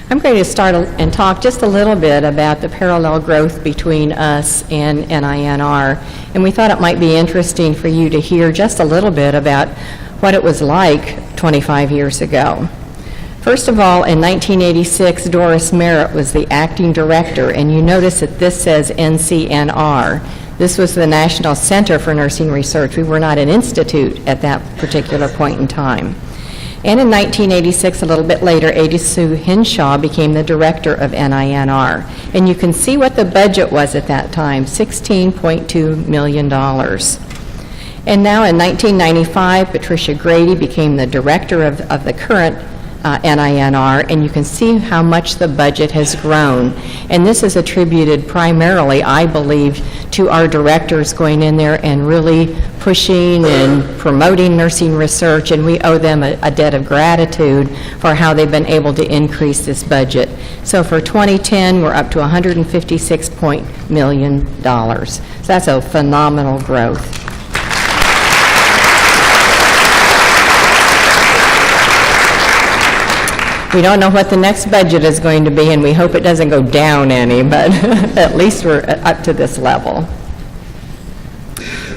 I'm going to start and talk just a little bit about the parallel growth between us and NINR, and we thought it might be interesting for you to hear just a little bit about what it was like 25 years ago. First of all, in 1986, Doris Merritt was the acting director, and you notice that this says NCNR. This was the National Center for Nursing Research. We were not an institute at that particular point in time. And in 1986, a little bit later, Ada Sue Hinshaw became the director of NINR. And you can see what the budget was at that time, $16.2 million. And now in 1995, Patricia Grady became the director of the current NINR, and you can see how much the budget has grown. And this is attributed primarily, I believe, to our directors going in there and really pushing and promoting nursing research, and we owe them a debt of gratitude for how they've been able to increase this budget. So for 2010, we're up to $156 million. So that's a phenomenal growth. We don't know what the next budget is going to be, and we hope it doesn't go down any, but at least we're up to this level.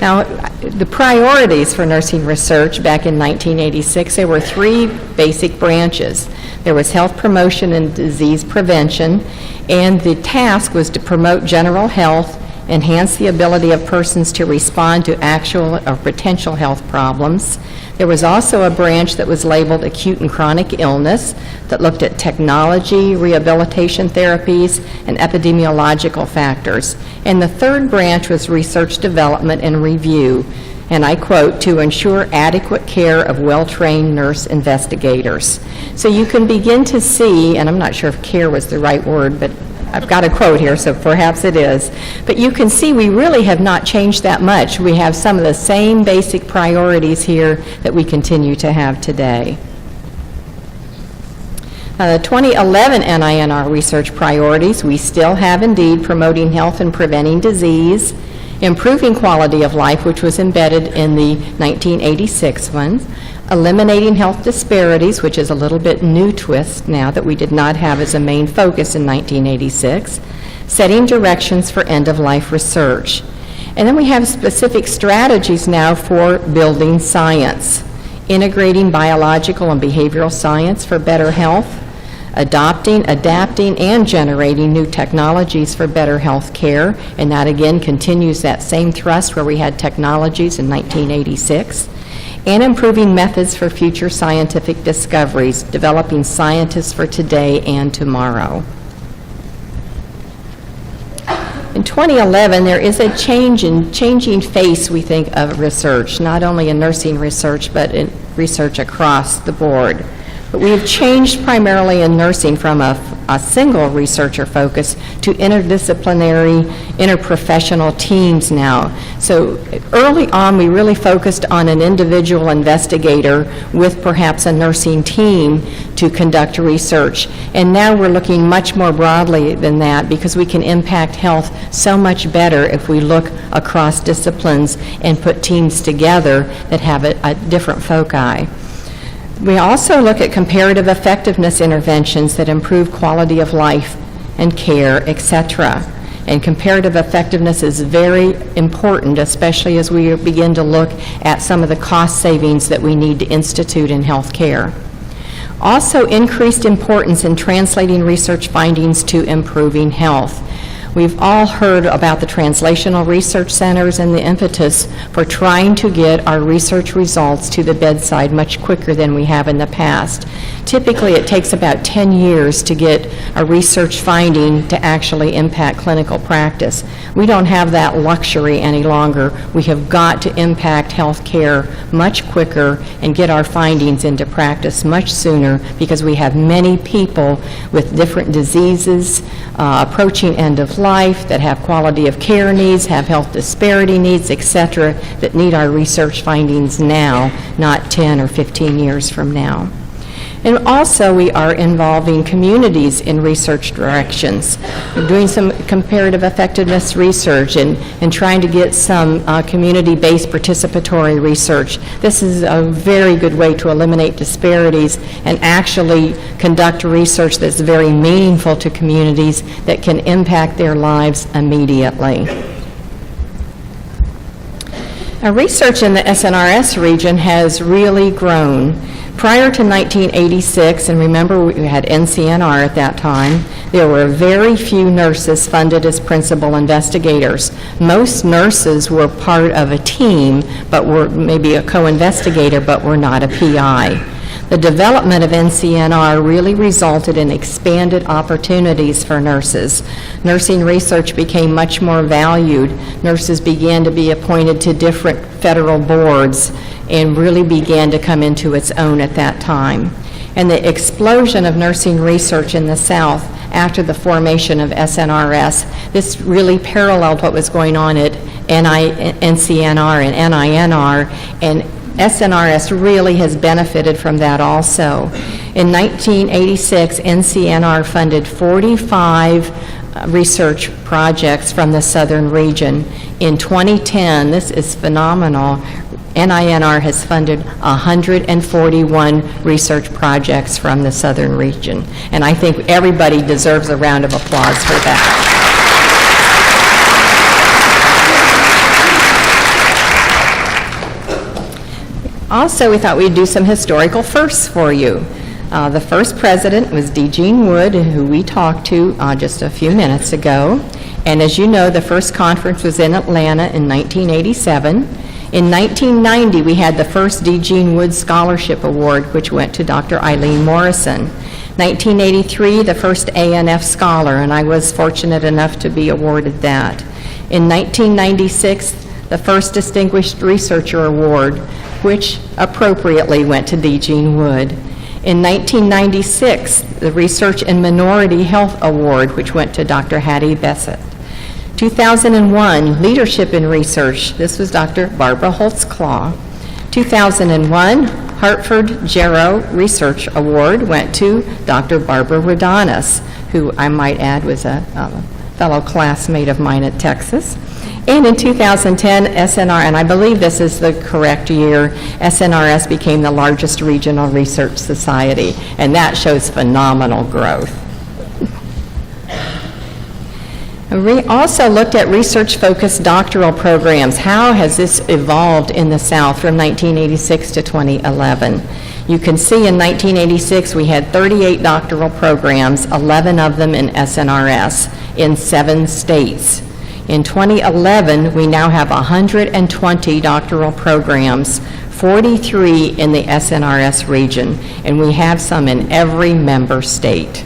Now, the priorities for nursing research back in 1986, there were three basic branches. There was health promotion and disease prevention, and the task was to promote general health, enhance the ability of persons to respond to actual or potential health problems. There was also a branch that was labeled acute and chronic illness that looked at technology, rehabilitation therapies, and epidemiological factors. And the third branch was research development and review, and I quote, to ensure adequate care of well-trained nurse investigators. So you can begin to see, and I'm not sure if care was the right word, but I've got a quote here, so perhaps it is. But you can see we really have not changed that much. We have some of the same basic priorities here that we continue to have today. The 2011 NINR research priorities, we still have indeed promoting health and preventing disease, improving quality of life, which was embedded in the 1986 one, eliminating health disparities, which is a little bit new twist now that we did not have as a main focus in 1986, setting directions for end-of-life research. And then we have specific strategies now for building science, integrating biological and behavioral science for better health, adopting, adapting, and generating new technologies for better health care, and that again continues that same thrust where we had technologies in 1986, and improving methods for future scientific discoveries, developing scientists for today and tomorrow. In 2011, there is a changing face, we think, of research, not only in nursing research, but in research across the board. But we have changed primarily in nursing from a single researcher focus to interdisciplinary, interprofessional teams now. So early on, we really focused on an individual investigator with perhaps a nursing team to conduct research. And now we're looking much more broadly than that because we can impact health so much better if we look across disciplines and put teams together that have a different foci. We also look at comparative effectiveness interventions that improve quality of life and care, etc. And comparative effectiveness is very important, especially as we begin to look at some of the cost savings that we need to institute in health care. Also, increased importance in translating research findings to improving health. We've all heard about the translational research centers and the impetus for trying to get our research results to the bedside much quicker than we have in the past. Typically, it takes about 10 years to get a research finding to actually impact clinical practice. We don't have that luxury any longer. We have got to impact health care much quicker and get our findings into practice much sooner because we have many people with different diseases approaching end of life, that have quality of care needs, have health disparity needs, etc., that need our research findings now, not 10 or 15 years from now. And also, we are involving communities in research directions. We're doing some comparative effectiveness research and trying to get some community-based participatory research. This is a very good way to eliminate disparities and actually conduct research that's very meaningful to communities that can impact their lives immediately. Our research in the SNRS region has really grown. Prior to 1986, and remember we had NCNR at that time, there were very few nurses funded as principal investigators. Most nurses were part of a team, but were maybe a co-investigator, but were not a PI. The development of NCNR really resulted in expanded opportunities for nurses. Nursing research became much more valued. Nurses began to be appointed to different federal boards and really began to come into its own at that time. And the explosion of nursing research in the South after the formation of SNRS, this really paralleled what was going on at NCNR and NINR, and SNRS really has benefited from that also. In 1986, NCNR funded 45 research projects from the southern region. In 2010, this is phenomenal, NINR has funded 141 research projects from the southern region. And I think everybody deserves a round of applause for that. Also, we thought we'd do some historical firsts for you. The first president was D. Gene Wood, who we talked to just a few minutes ago. And as you know, the first conference was in Atlanta in 1987. In 1990, we had the first D. Gene Wood Scholarship Award, which went to Dr. Eileen Morrison. 1983, the first ANF Scholar, and I was fortunate enough to be awarded that. In 1996, the first Distinguished Researcher Award, which appropriately went to D. Gene Wood. In 1996, the Research in Minority Health Award, which went to Dr. Hattie Bessett. 2001, Leadership in Research. This was Dr. Barbara Holtzclaw. 2001, Hartford Jarrow Research Award went to Dr. Barbara Rodanis, who I might add was a fellow classmate of mine at Texas. And in 2010, SNR, and I believe this is the correct year, SNRS became the largest regional research society, and that shows phenomenal growth. We also looked at research-focused doctoral programs. How has this evolved in the South from 1986 to 2011? You can see in 1986 we had 38 doctoral programs, 11 of them in SNRS, in 7 states. In 2011, we now have 120 doctoral programs, 43 in the SNRS region, and we have some in every member state.